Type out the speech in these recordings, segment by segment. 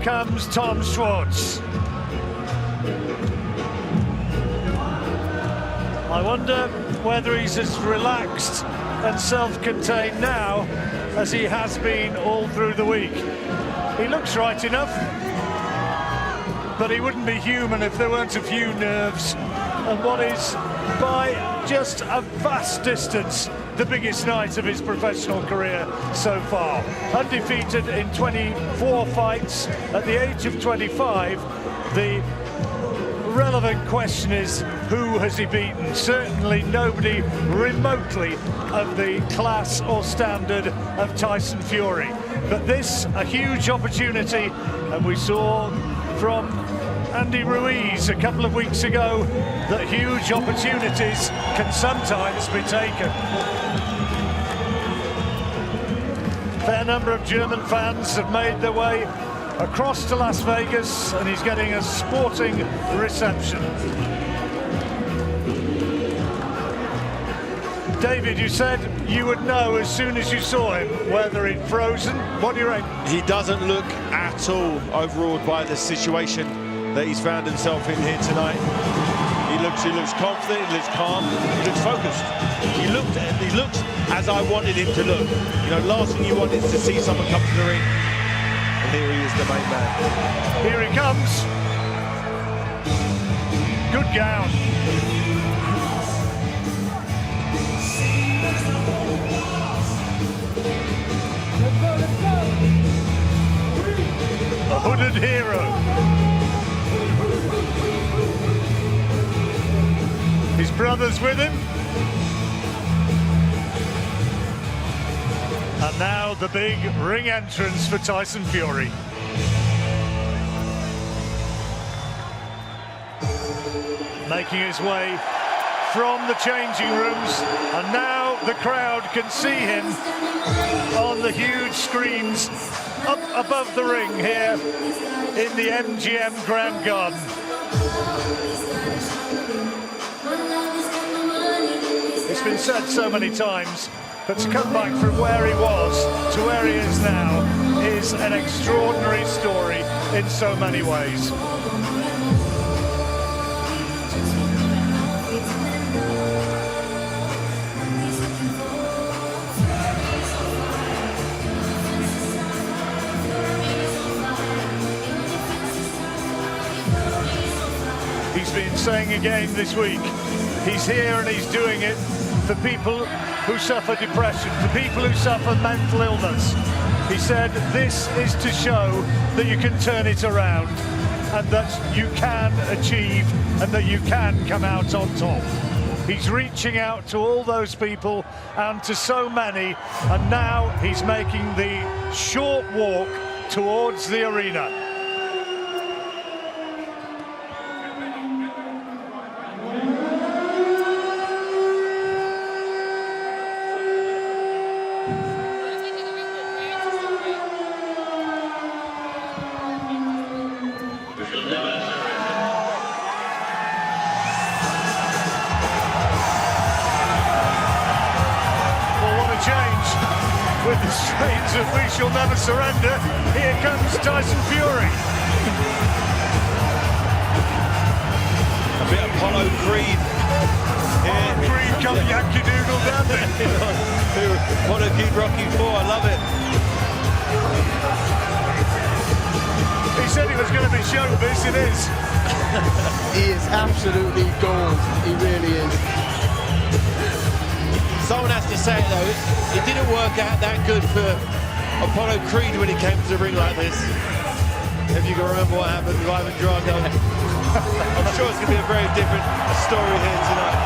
comes Tom Schwarz. I wonder whether he's as relaxed and self-contained now as he has been all through the week. He looks right enough, but he wouldn't be human if there weren't a few nerves. And what is, by just a vast distance, the biggest night of his professional career so far. Undefeated in 24 fights at the age of 25. The relevant question is, who has he beaten? Certainly nobody remotely of the class or standard of Tyson Fury. But this, a huge opportunity, and we saw from Andy Ruiz a couple of weeks ago that huge opportunities can sometimes be taken. Fair number of German fans have made their way across to Las Vegas, and he's getting a sporting reception. David, you said you would know as soon as you saw him whether he'd frozen. What do you reckon? He doesn't look at all overawed by the situation that he's found himself in here tonight. He looks confident, he looks calm, he looks focused. He looked as I wanted him to look. You know, last thing you want is to see someone come to the ring. And here he is, the main man. Here he comes. Good gown. A hooded hero. His brother's with him. And now the big ring entrance for Tyson Fury. Making his way from the changing rooms, and now the crowd can see him on the huge screens up above the ring here in the MGM Grand Garden. It's been said so many times, but to come back from where he was to where he is now is an extraordinary story in so many ways. He's been saying again this week, he's here and he's doing it for people who suffer depression, for people who suffer mental illness. He said this is to show that you can turn it around and that you can achieve and that you can come out on top. He's reaching out to all those people and to so many, and now he's making the short walk towards the arena. With the strains of "We Shall Never Surrender," here comes Tyson Fury. A bit of Apollo Creed here. Creed come Yankee Doodle Dandy. Apollo Creed Rocky 4, I love it. He said he was going to be showbiz, it is. He is absolutely gold, he really is. Someone has to say it though, it didn't work out that good for Apollo Creed when he came to the ring like this. If you can remember what happened with Ivan Drago. I'm sure it's going to be a very different story here tonight.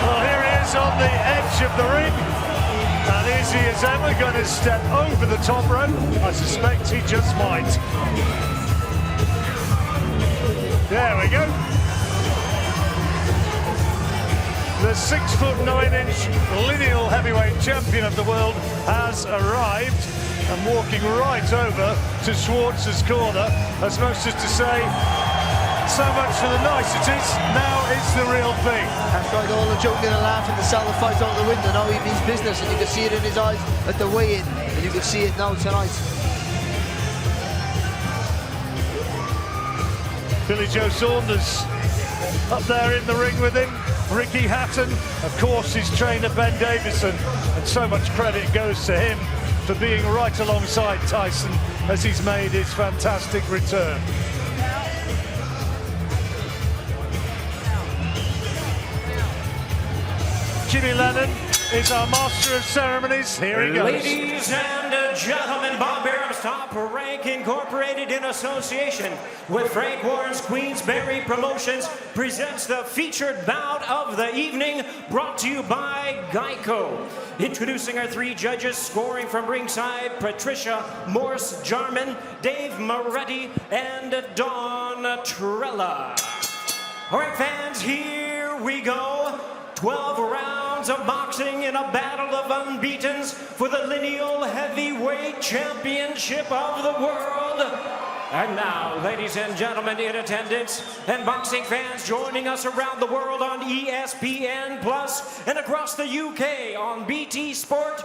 Well, here he is on the edge of the ring. And is he as ever going to step over the top rope? I suspect he just might. There we go. The 6'9" lineal heavyweight champion of the world has arrived and walking right over to Schwarz's corner, as much as to say, so much for the niceties, now it's the real thing. That's right, all the joking and laughing to sell the fight out the window. Now he means business, and you can see it in his eyes at the weigh-in, and you can see it now tonight. Billy Joe Saunders up there in the ring with him. Ricky Hatton, of course, his trainer Ben Davison, and so much credit goes to him for being right alongside Tyson as he's made his fantastic return. Jimmy Lennon is our master of ceremonies. Here he goes. Ladies and gentlemen, Bob Barham's Top Rank Incorporated in association with Frank Warren's Queensberry Promotions presents the featured bout of the evening, brought to you by Geico. Introducing our three judges, scoring from ringside, Patricia Morse-Jarman, Dave Moretti, and Don Trella. All right, fans, here we go. 12 rounds of boxing in a battle of unbeatens for the lineal heavyweight championship of the world. And now, ladies and gentlemen in attendance and boxing fans joining us around the world on ESPN Plus and across the UK on BT Sport,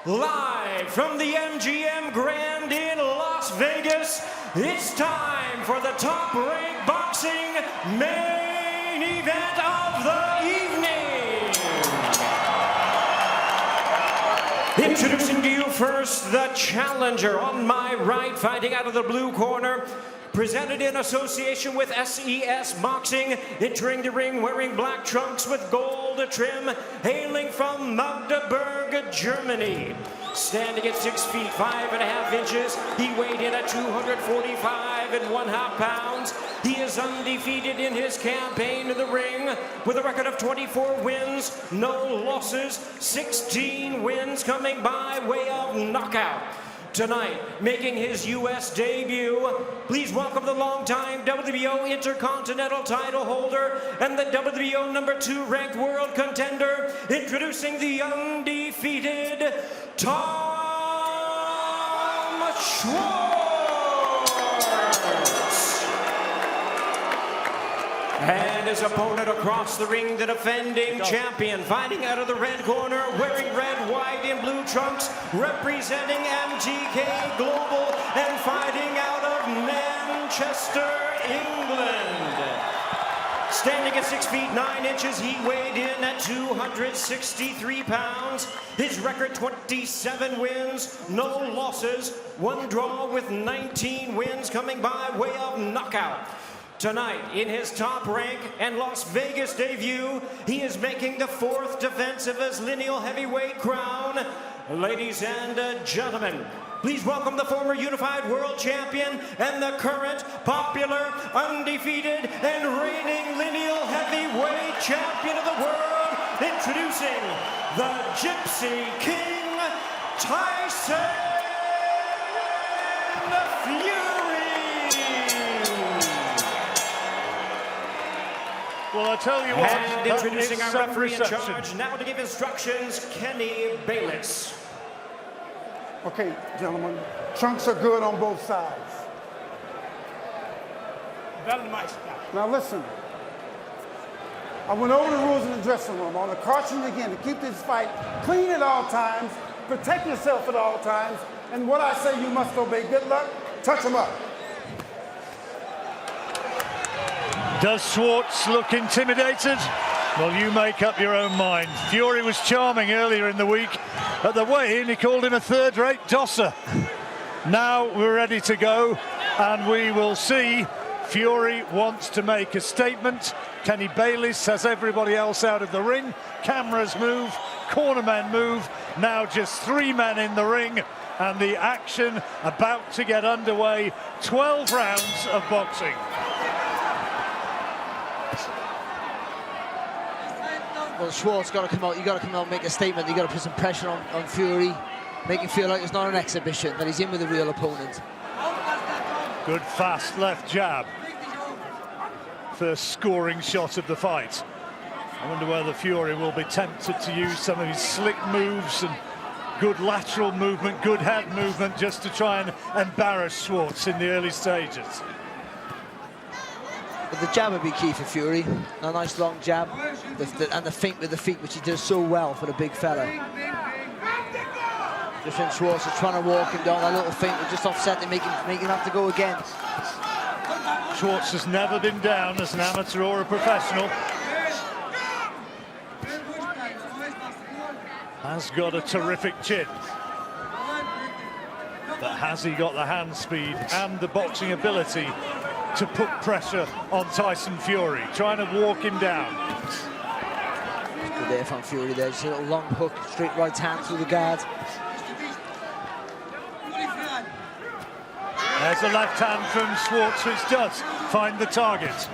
live from the MGM Grand in Las Vegas, it's time for the Top Rank Boxing main event of the evening. Introducing to you first, the challenger on my right, fighting out of the blue corner, presented in association with SES Boxing, entering the ring wearing black trunks with gold trim, hailing from Magdeburg, Germany. Standing at 6 feet 5.5 inches, he weighed in at 245.5 pounds. He is undefeated in his campaign in the ring with a record of 24 wins, no losses, 16 wins coming by way of knockout. Tonight, making his U.S. debut, please welcome the longtime WBO Intercontinental title holder and the WBO #2 ranked world contender, introducing the undefeated Tom Schwarz. And his opponent across the ring, the defending champion, fighting out of the red corner, wearing red, white, and blue trunks, representing MGK Global, and fighting out of Manchester, England. Standing at 6 feet 9 inches, he weighed in at 263 pounds. His record, 27 wins, no losses, 1 draw with 19 wins coming by way of knockout. Tonight, in his Top Rank and Las Vegas debut, he is making the 4th defense of his lineal heavyweight crown. Ladies and gentlemen, please welcome the former unified world champion and the current popular, undefeated, and reigning lineal heavyweight champion of the world, introducing the Gypsy King, Tyson Fury. Well, I tell you what, and introducing our referee in reception. charge, now to give instructions, Kenny Bayless. Okay, gentlemen, trunks are good on both sides. Now listen, I went over the rules in the dressing room. I want to caution you again to keep this fight clean at all times, protect yourself at all times, and what I say you must obey. Good luck, touch them up. Does Schwarz look intimidated? Well, you make up your own mind. Fury was charming earlier in the week. At the weigh-in, he called him a third-rate tosser. Now we're ready to go, and we will see. Fury wants to make a statement. Kenny Bayless has everybody else out of the ring. Cameras move, cornermen move. Now just 3 men in the ring, and the action about to get underway. 12 rounds of boxing. Well, Schwarz got to come out. You got to come out and make a statement. You got to put some pressure on Fury, make him feel like it's not an exhibition, that he's in with a real opponent. Good fast left jab. First scoring shot of the fight. I wonder whether Fury will be tempted to use some of his slick moves and good lateral movement, good head movement, just to try and embarrass Schwarz in the early stages. But the jab would be key for Fury. A nice long jab, and the feint with the feet, which he does so well for the big fella. Just when Schwarz is trying to walk him down, that little feint will just offset and make him have to go again. Schwarz has never been down as an amateur or a professional. Has got a terrific chin. But has he got the hand speed and the boxing ability to put pressure on Tyson Fury, trying to walk him down? Good there from Fury there, just a little long hook, straight right hand through the guard. There's a left hand from Schwarz, which does find the target.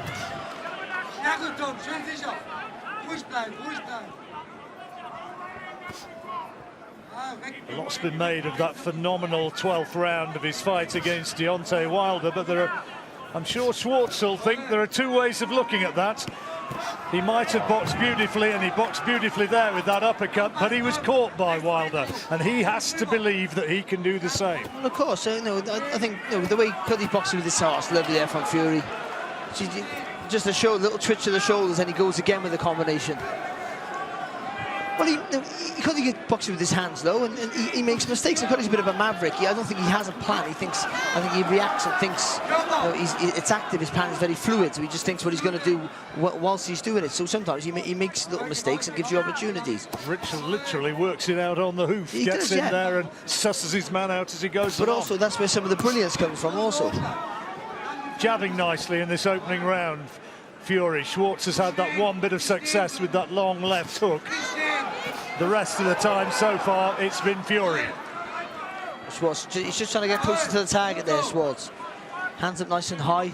A lot's been made of that phenomenal 12th round of his fight against Deontay Wilder, but I'm sure Schwarz will think there are two ways of looking at that. He might have boxed beautifully, and he boxed beautifully there with that uppercut, but he was caught by Wilder, and he has to believe that he can do the same. Well, of course, I think the way he boxes with his horse, lovely there from Fury. Just a little twitch of the shoulders, and he goes again with the combination. Well, because he boxes with his hands low, and he makes mistakes. Because he's a bit of a maverick, I don't think he has a plan. I think he reacts and thinks, it's active. His plan is very fluid, so he just thinks what he's going to do whilst he's doing it. So sometimes he makes little mistakes and gives you opportunities. Richard literally works it out on the hoof. He gets in there and susses his man out as he goes along. But also, that's where some of the brilliance comes from also. Jabbing nicely in this opening round, Fury. Schwarz has had that one bit of success with that long left hook. The rest of the time so far, it's been Fury. Schwarz, he's just trying to get closer to the target there, Schwarz. Hands up nice and high.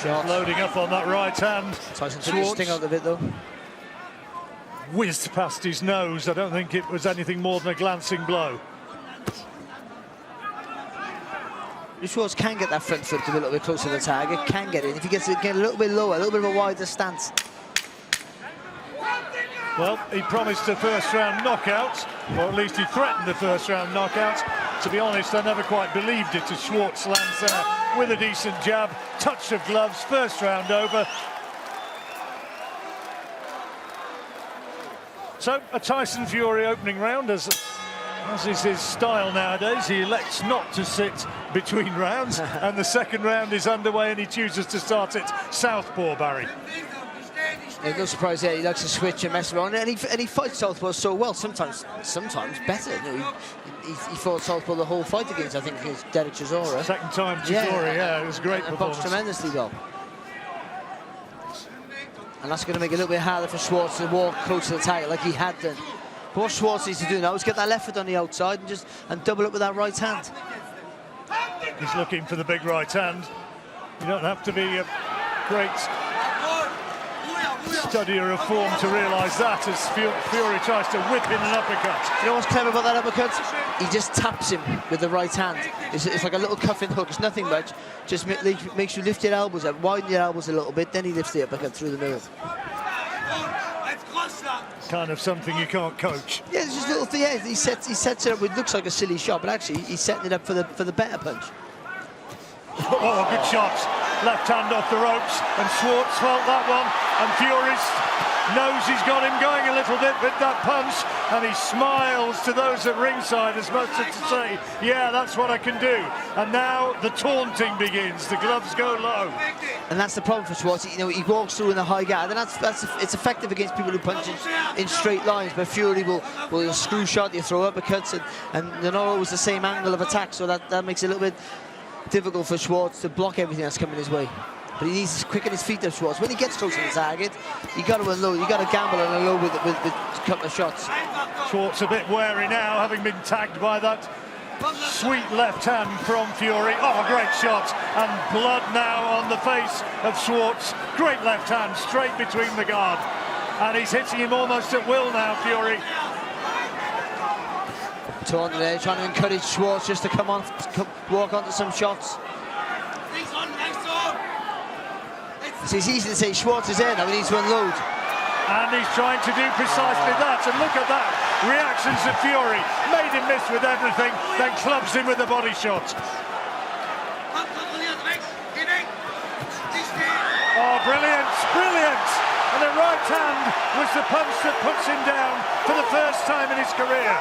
Shot. Loading up on that right hand. Tyson took his sting out of it though. Whizzed past his nose. I don't think it was anything more than a glancing blow. Schwarz can get that front foot a little bit closer to the target, can get it. If he gets it a little bit lower, a little bit of a wider stance. Well, he promised a first-round knockout, or at least he threatened a first-round knockout. To be honest, I never quite believed it as Schwarz lands there with a decent jab, touch of gloves, first round over. So, a Tyson Fury opening round, as is his style nowadays. He elects not to sit between rounds, and the second round is underway, and he chooses to start it southpaw, Barry. Yeah, no surprise there. He likes to switch and mess around, and he fights southpaw so well. Sometimes better. He fought southpaw the whole fight against, I think, against Derek Chisora. Second time Chisora, yeah, it was a great performance. Boxed tremendously well. And that's going to make it a little bit harder for Schwarz to walk close to the target like he had done. But what Schwarz needs to do now is get that left foot on the outside and double up with that right hand. He's looking for the big right hand. You don't have to be a great studier of form to realise that, as Fury tries to whip in an uppercut. You know what's clever about that uppercut? He just taps him with the right hand. It's like a little cuffing hook. It's nothing much. Just makes you lift your elbows up, widen your elbows a little bit, then he lifts the uppercut through the middle. Kind of something you can't coach. Yeah, it's just little thing. Yeah, he sets it up. It looks like a silly shot, but actually he's setting it up for the better punch. Oh, good shot. Left hand off the ropes, and Schwarz felt that one, and Fury knows he's got him going a little bit with that punch, and he smiles to those at ringside as much as to say, yeah, that's what I can do. And now the taunting begins. The gloves go low. And that's the problem for Schwarz. You know, he walks through in a high guard, and it's effective against people who punch in straight lines, but Fury will screw shot, you throw uppercuts, and they're not always the same angle of attack, so that makes it a little bit difficult for Schwarz to block everything that's coming his way. But he needs to quicken his feet up, Schwarz. When he gets close to the target, you got to unload. You got to gamble and unload with a couple of shots. Schwarz a bit wary now, having been tagged by that sweet left hand from Fury. Oh, great shot, and blood now on the face of Schwarz. Great left hand straight between the guard, and he's hitting him almost at will now, Fury. Taunting there, trying to encourage Schwarz just to walk onto some shots. So it's easy to say Schwarz is there now, he needs to unload. And he's trying to do precisely that, and look at that. Reactions of Fury, made him miss with everything, then clubs him with a body shot. Oh, brilliant, brilliant! And the right hand was the punch that puts him down for the first time in his career.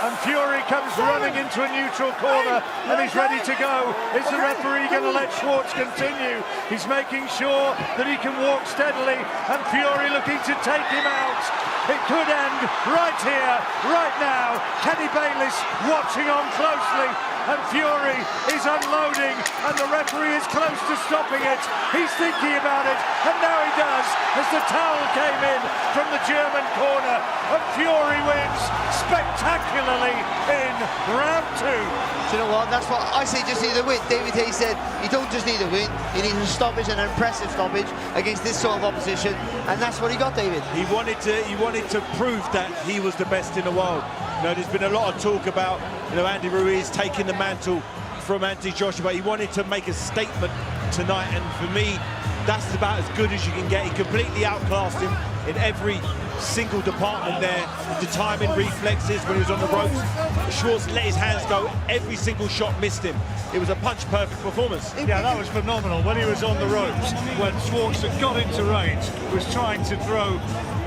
and Fury comes running into a neutral corner, and he's ready to go. Is the referee going to let Schwarz continue? He's making sure that he can walk steadily, and Fury looking to take him out. It could end right here, right now. Kenny Bayless watching on closely, and Fury is unloading, and the referee is close to stopping it. He's thinking about it, and now he does, as the towel came in from the German corner, and Fury wins spectacularly in round 2. Do you know what? That's what I say, just need a win. David Hayes said, you don't just need a win, you need a stoppage, an impressive stoppage against this sort of opposition, and that's what he got, David. He wanted to prove that he was the best in the world. You know, there's been a lot of talk about, you know, Andy Ruiz taking the mantle from Anthony Joshua. He wanted to make a statement tonight, and for me, that's about as good as you can get. He completely outclassed him in every single department there. The timing, reflexes when he was on the ropes. Schwarz let his hands go. Every single shot missed him. It was a punch-perfect performance. Yeah, that was phenomenal. When he was on the ropes, when Schwarz had got into range, was trying to throw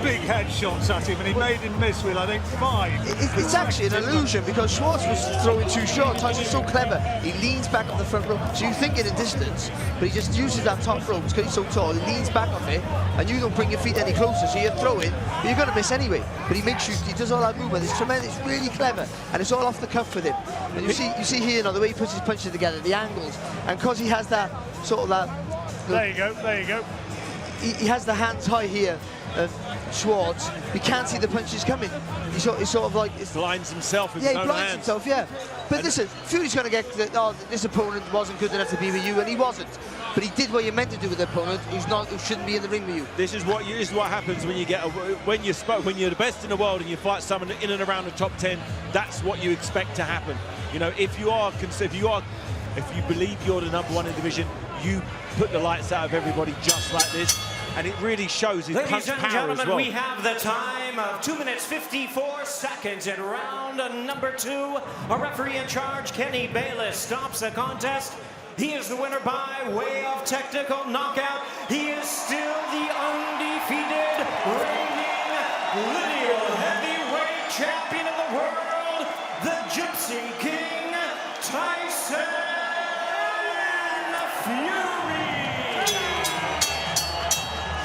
big headshots at him, and he made him miss with, I think, 5. It's actually an illusion, because Schwarz was throwing too short. Tyson's so clever. He leans back on the front rope, so you think in a distance, but he just uses that top rope because he's so tall. He leans back on it, and you don't bring your feet any closer, so you're throwing, but you're going to miss anyway. But he makes you, he does all that movement. It's tremendous. It's really clever, and it's all off the cuff with him. And you see here, you know, the way he puts his punches together, the angles, and because he has that sort of that. There you go. There you go. He has the hands high here. Schwarz, you can't see the punches coming. He's sort of like Blinds himself with his his own own blinds hands. himself, yeah. But listen, Fury's going to get that. Oh, this opponent wasn't good enough to be with you, and he wasn't. But he did what you're meant to do with the opponent who shouldn't be in the ring with you. This is what happens when you get when you're the best in the world and you fight someone in and around the top 10. That's what you expect to happen. You know, if you believe you're the #1 in the division, you put the lights out of everybody just like this. And it really shows his punch Ladies and power gentlemen, as well. we have the time of 2 minutes 54 seconds in round number 2. A referee in charge, Kenny Bayless, stops the contest. He is the winner by way of technical knockout. He is still the undefeated reigning lineal heavyweight champion of the world, the Gypsy King, Tyson Fury.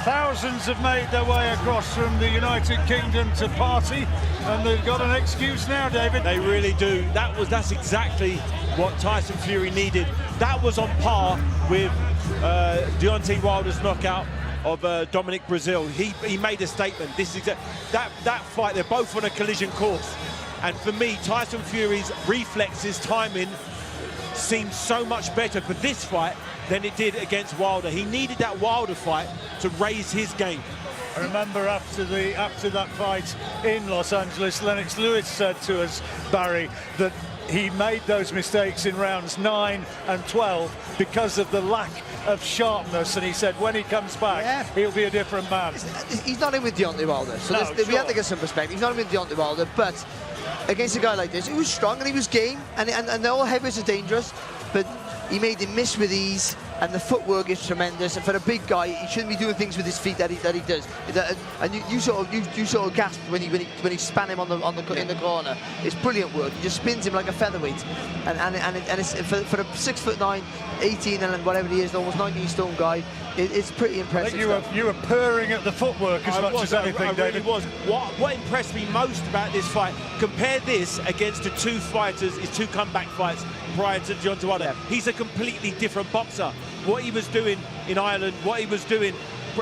Thousands have made their way across from the United Kingdom to party, and they've got an excuse now, David. They really do. That's exactly what Tyson Fury needed. That was on par with Deontay Wilder's knockout of Dominic Brazil. He made a statement. This is that fight. They're both on a collision course, and for me, Tyson Fury's reflexes, timing, seemed so much better for this fight than it did against Wilder. He needed that Wilder fight to raise his game. I remember after that fight in Los Angeles, Lennox Lewis said to us, Barry, that he made those mistakes in rounds 9 and 12 because of the lack of sharpness, and he said when he comes back, he'll be a different man. He's not in with Deontay Wilder, so we have to get some perspective. He's not in with Deontay Wilder, but against a guy like this, he was strong and he was game, and all heavyweights are dangerous, but he made him miss with ease, and the footwork is tremendous. And for a big guy, he shouldn't be doing things with his feet that he does. And you sort of gasped when he span him in the corner. It's brilliant work. He just spins him like a featherweight, and it's for a 6'9", 18 and whatever he is, almost 19-stone guy. It's pretty impressive. You were purring at the footwork as much as anything, I David. really was. What impressed me most about this fight, compare this against the two fighters, his two comeback fights prior to Deontay Wilder. Yeah. He's a completely different boxer. What he was doing in Ireland, what he was doing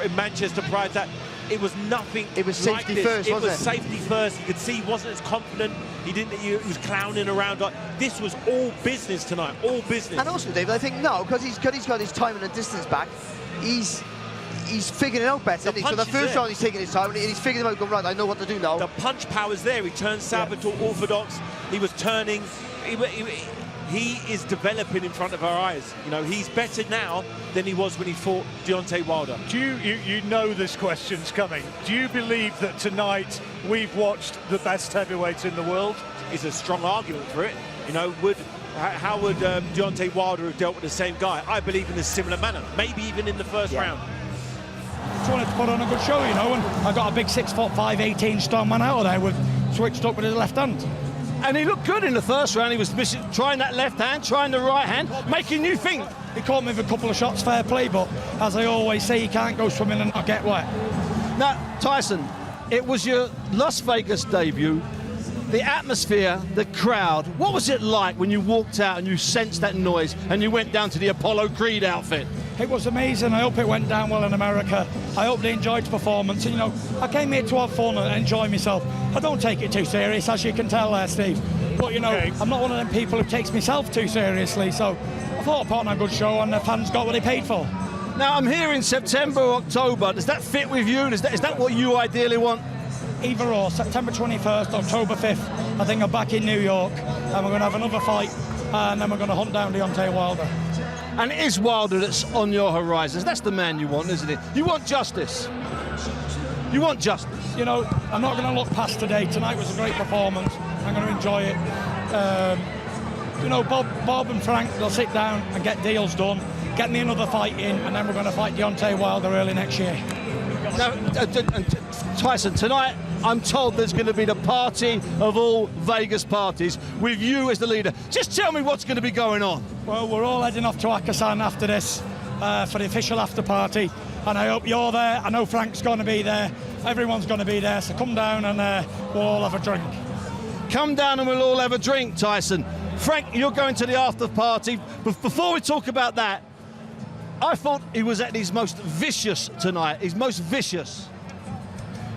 in Manchester prior to that, it was nothing. It was like safety this. first, wasn't it? It was safety first. You could see he wasn't as confident. He was clowning around. This was all business tonight, all business. And also, David, I think because he's got his time and the distance back, he's figuring it out better. So the first round he's taking his time and he's figuring it out, going, right, I know what to do now. The punch power's there. He turned Salvatore orthodox. He was turning. He is developing in front of our eyes. You know, he's better now than he was when he fought Deontay Wilder. Do you know this question's coming? Do you believe that tonight we've watched the best heavyweight in the world? Is a strong argument for it. You know, how would Deontay Wilder have dealt with the same guy? I believe in a similar manner, maybe even in the first round. Just wanted to put on a good show, you know, and I got a big 6'5", 18-stone man out of there with switched up with his left hand. And he looked good in the first round. He was trying that left hand, trying the right hand, making you think. He caught me with a couple of shots, fair play, but as I always say, you can't go swimming and not get wet. Now, Tyson, it was your Las Vegas debut. The atmosphere, the crowd, what was it like when you walked out and you sensed that noise and you went down to the Apollo Creed outfit? It was amazing. I hope it went down well in America. I hope they enjoyed the performance. And, you know, I came here to have fun and enjoy myself. I don't take it too serious, as you can tell there, Steve. But, you know, I'm not one of them people who takes myself too seriously. So I thought I put on a good show and the fans got what they paid for. Now, I'm here in September or October. Does that fit with you? Is that what you ideally want? Either or, September 21st, October 5th, I think I'm back in New York, and we're going to have another fight, and then we're going to hunt down Deontay Wilder. And it is Wilder that's on your horizons. That's the man you want, isn't it? You want justice. You want justice. You know, I'm not going to look past today. Tonight was a great performance. I'm going to enjoy it. You know, Bob and Frank, they'll sit down and get deals done, get me another fight in, and then we're going to fight Deontay Wilder early next year. Now, Tyson, tonight I'm told there's going to be the party of all Vegas parties with you as the leader. Just tell me what's going to be going on. Well, we're all heading off to Akasan after this for the official after party, and I hope you're there. I know Frank's going to be there. Everyone's going to be there, so come down and we'll all have a drink. Come down and we'll all have a drink, Tyson. Frank, you're going to the after party. But before we talk about that, I thought he was at his most vicious tonight. His most vicious.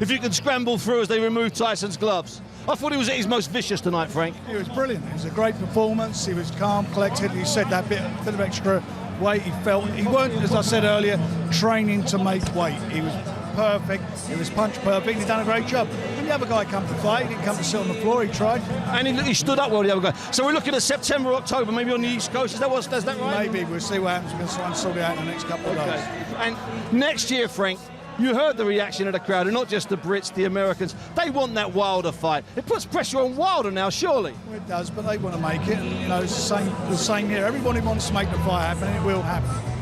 If you can scramble through as they remove Tyson's gloves. I thought he was at his most vicious tonight, Frank. He was brilliant. It was a great performance. He was calm, collected. He said that bit of extra weight he felt. He weren't, as I said earlier, training to make weight. He was perfect. He was punch perfect. He's done a great job. And the other guy come to fight. He didn't come to sit on the floor. He tried. And he stood up well, the other guy. So we're looking at September, October, maybe on the East Coast. Is that right? Maybe. We'll see what happens. We're going to try and sort it out in the next couple of days. And next year, Frank, you heard the reaction of the crowd, and not just the Brits, the Americans. They want that Wilder fight. It puts pressure on Wilder now, surely. Well, it does, but they want to make it. And, you know, it's the same here. Everybody wants to make the fight happen, and it will happen.